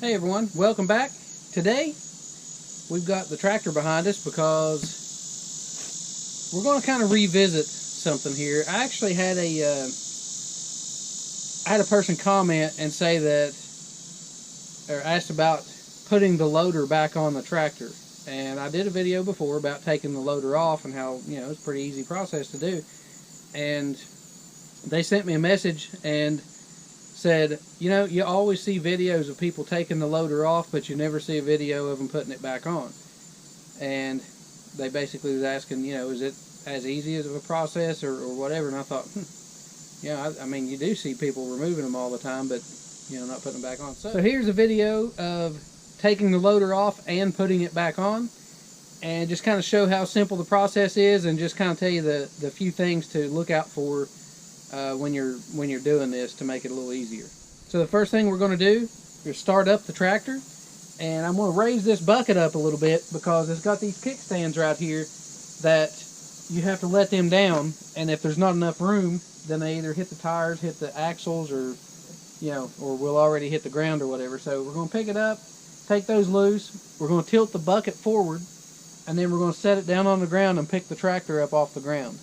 Hey everyone, welcome back. Today we've got the tractor behind us because we're going to kind of revisit something here. I actually had a person comment and say that, or asked about putting the loader back on the tractor. And I did a video before about taking the loader off and how, you know, it's a pretty easy process to do. And they sent me a message and said, you know, you always see videos of people taking the loader off, but you never see a video of them putting it back on. And they basically was asking, you know, is it as easy as a process or whatever? And I thought, yeah, I mean, you do see people removing them all the time, but, you know, not putting them back on. So here's a video of taking the loader off and putting it back on, and just kind of show how simple the process is, and just kind of tell you the few things to look out for when you're doing this to make it a little easier. So the first thing we're going to do is start up the tractor, and I'm going to raise this bucket up a little bit because it's got these kickstands right here that you have to let them down, and if there's not enough room, then they either hit the tires, hit the axles, or, you know, or we'll already hit the ground or whatever. So we're going to pick it up, take those loose, we're going to tilt the bucket forward, and then we're going to set it down on the ground and pick the tractor up off the ground.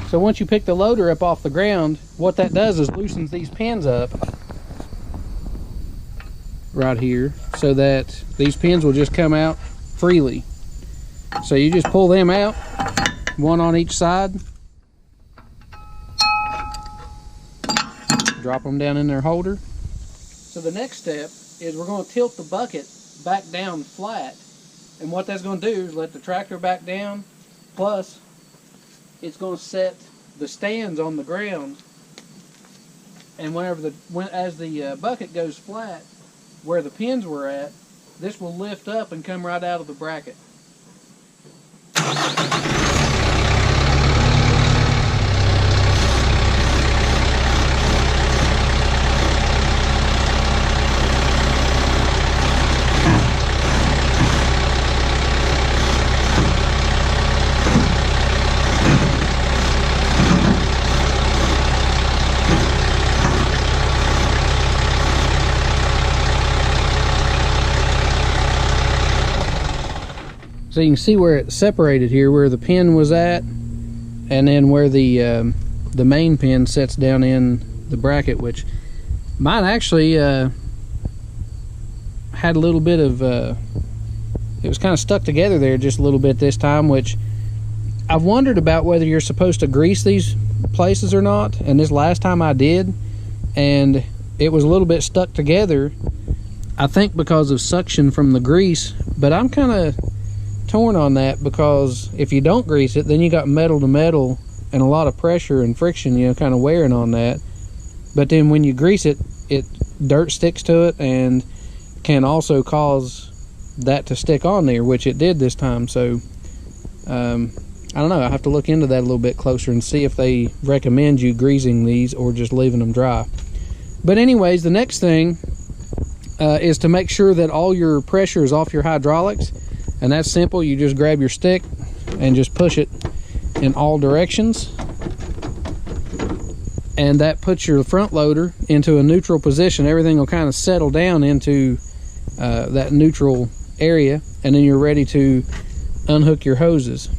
So once you pick the loader up off the ground, what that does is loosens these pins up right here so that these pins will just come out freely. So you just pull them out, one on each side, drop them down in their holder. So the next step is we're going to tilt the bucket back down flat, and what that's going to do is let the tractor back down, plus it's going to set the stands on the ground, and as the bucket goes flat where the pins were at, this will lift up and come right out of the bracket. So you can see where it's separated here, where the pin was at, and then where the main pin sets down in the bracket, which mine actually had a little bit of, it was kind of stuck together there just a little bit this time, which I've wondered about whether you're supposed to grease these places or not, and this last time I did, and it was a little bit stuck together, I think because of suction from the grease, but I'm kind of torn on that, because if you don't grease it, then you got metal to metal and a lot of pressure and friction, you know, kind of wearing on that. But then when you grease it, dirt sticks to it and can also cause that to stick on there, which it did this time. So I don't know, I have to look into that a little bit closer and see if they recommend you greasing these or just leaving them dry. But anyways, the next thing is to make sure that all your pressure is off your hydraulics. And that's simple. You just grab your stick and just push it in all directions, and that puts your front loader into a neutral position. Everything will kind of settle down into that neutral area, and then you're ready to unhook your hoses.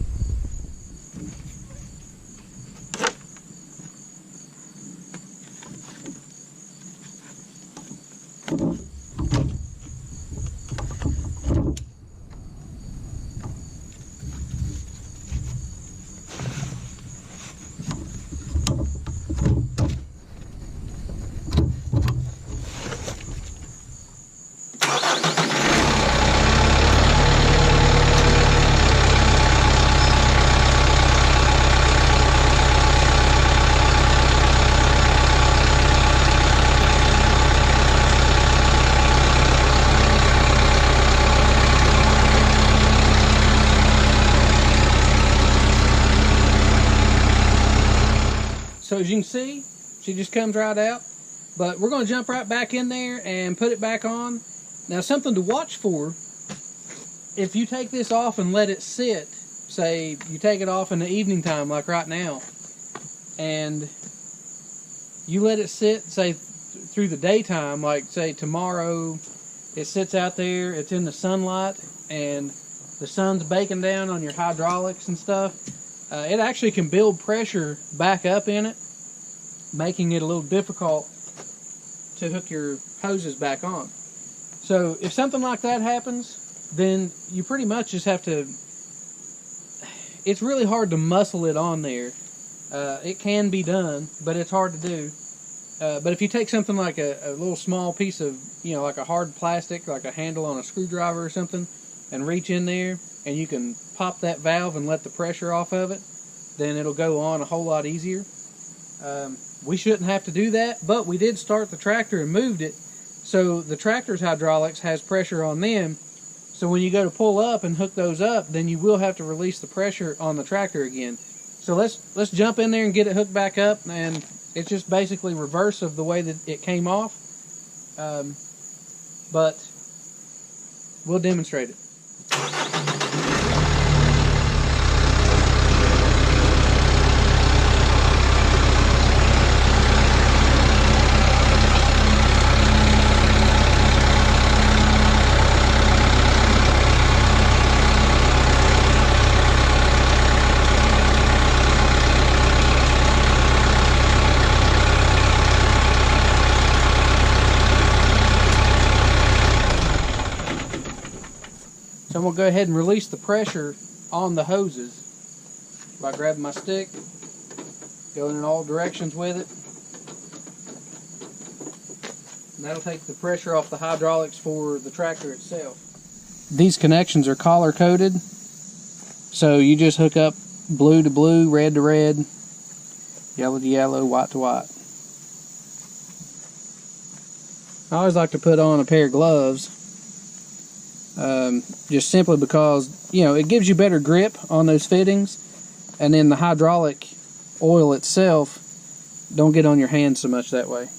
So as you can see, she just comes right out. But we're going to jump right back in there and put it back on. Now, something to watch for, if you take this off and let it sit, say you take it off in the evening time like right now, and you let it sit, say through the daytime, like say tomorrow, it sits out there, it's in the sunlight, and the sun's baking down on your hydraulics and stuff, it actually can build pressure back up in it, making it a little difficult to hook your hoses back on. So if something like that happens, then you pretty much just have to, it's really hard to muscle it on there. It can be done, but it's hard to do. But if you take something like a little small piece of, you know, like a hard plastic, like a handle on a screwdriver or something, and reach in there, and you can pop that valve and let the pressure off of it, then it'll go on a whole lot easier. We shouldn't have to do that, but we did start the tractor and moved it, so the tractor's hydraulics has pressure on them. So when you go to pull up and hook those up, then you will have to release the pressure on the tractor again. So let's jump in there and get it hooked back up, and it's just basically reverse of the way that it came off, but we'll demonstrate it. So I'm going to go ahead and release the pressure on the hoses by grabbing my stick, going in all directions with it. And that'll take the pressure off the hydraulics for the tractor itself. These connections are collar coded, so you just hook up blue to blue, red to red, yellow to yellow, white to white. I always like to put on a pair of gloves. Just simply because, you know, it gives you better grip on those fittings, and then the hydraulic oil itself don't get on your hands so much that way.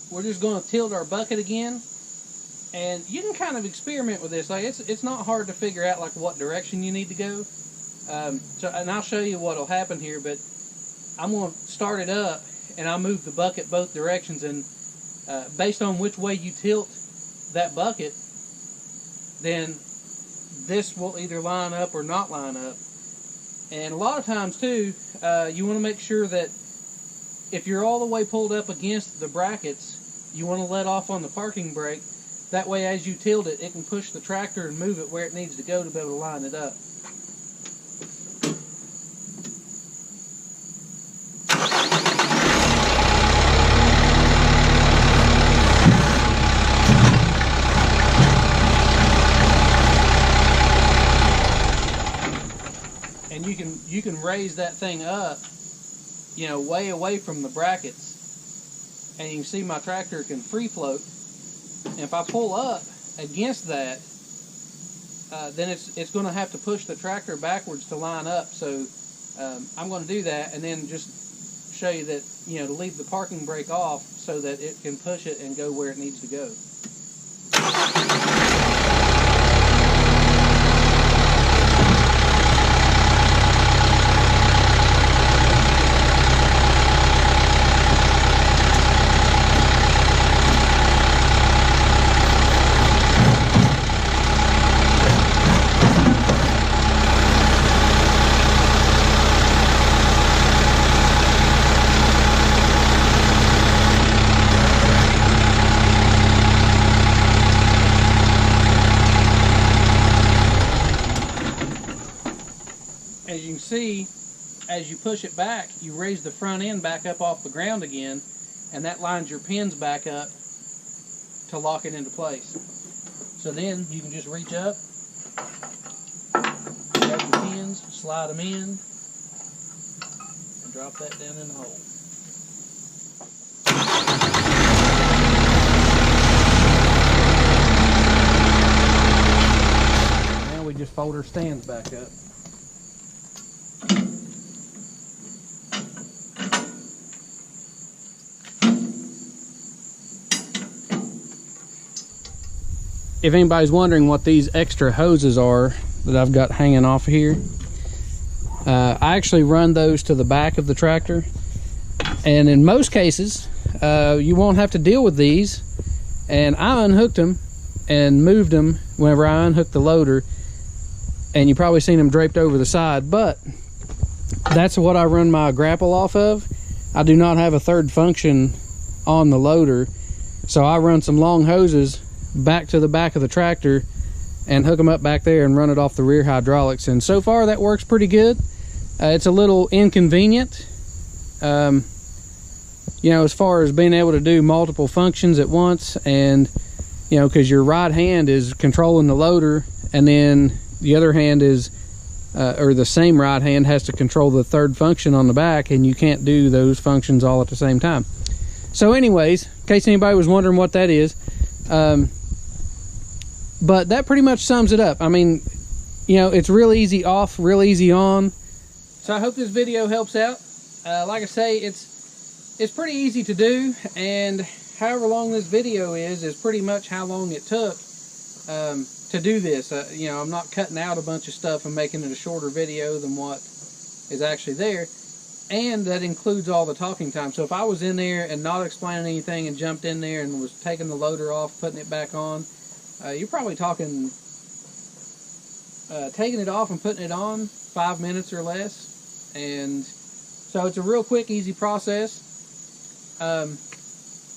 We're just going to tilt our bucket again, and you can kind of experiment with this. Like it's not hard to figure out like what direction you need to go. And I'll show you what'll happen here. But I'm going to start it up, and I'll move the bucket both directions, and based on which way you tilt that bucket, then this will either line up or not line up. And a lot of times too, you want to make sure that if you're all the way pulled up against the brackets, you want to let off on the parking brake. That way, as you tilt it, it can push the tractor and move it where it needs to go to be able to line it up. And you can raise that thing up, you know, way away from the brackets, and you can see my tractor can free float. And if I pull up against that, then it's going to have to push the tractor backwards to line up. So I'm going to do that, and then just show you that, you know, to leave the parking brake off so that it can push it and go where it needs to go. as you can see, as you push it back, you raise the front end back up off the ground again, and that lines your pins back up to lock it into place. So then you can just reach up, grab the pins, slide them in, and drop that down in the hole. Now we just fold our stands back up. If anybody's wondering what these extra hoses are that I've got hanging off here, I actually run those to the back of the tractor, and in most cases you won't have to deal with these, and I unhooked them and moved them whenever I unhooked the loader, and you probably seen them draped over the side, but that's what I run my grapple off of. I do not have a third function on the loader, so I run some long hoses back to the back of the tractor and hook them up back there and run it off the rear hydraulics, and so far that works pretty good. It's a little inconvenient, you know, as far as being able to do multiple functions at once, and you know, because your right hand is controlling the loader, and then the other hand is or the same right hand has to control the third function on the back, and you can't do those functions all at the same time. So anyways, in case anybody was wondering what that is, but that pretty much sums it up. I mean, you know, it's real easy off, real easy on. So I hope this video helps out. Like I say, it's pretty easy to do, and however long this video is pretty much how long it took to do this. You know, I'm not cutting out a bunch of stuff and making it a shorter video than what is actually there, and that includes all the talking time. So if I was in there and not explaining anything and jumped in there and was taking the loader off, putting it back on, you're probably talking taking it off and putting it on 5 minutes or less. And so it's a real quick, easy process.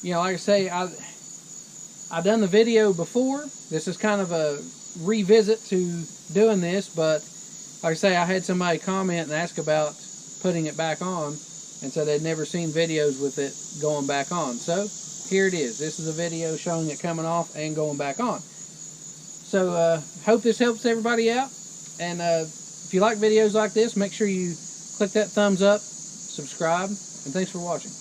You know, like I say, I've done the video before. This is kind of a revisit to doing this, but like I say, I had somebody comment and ask about putting it back on, and so they'd never seen videos with it going back on. So here it is. This is a video showing it coming off and going back on. So hope this helps everybody out, and if you like videos like this, make sure you click that thumbs up, subscribe, and thanks for watching.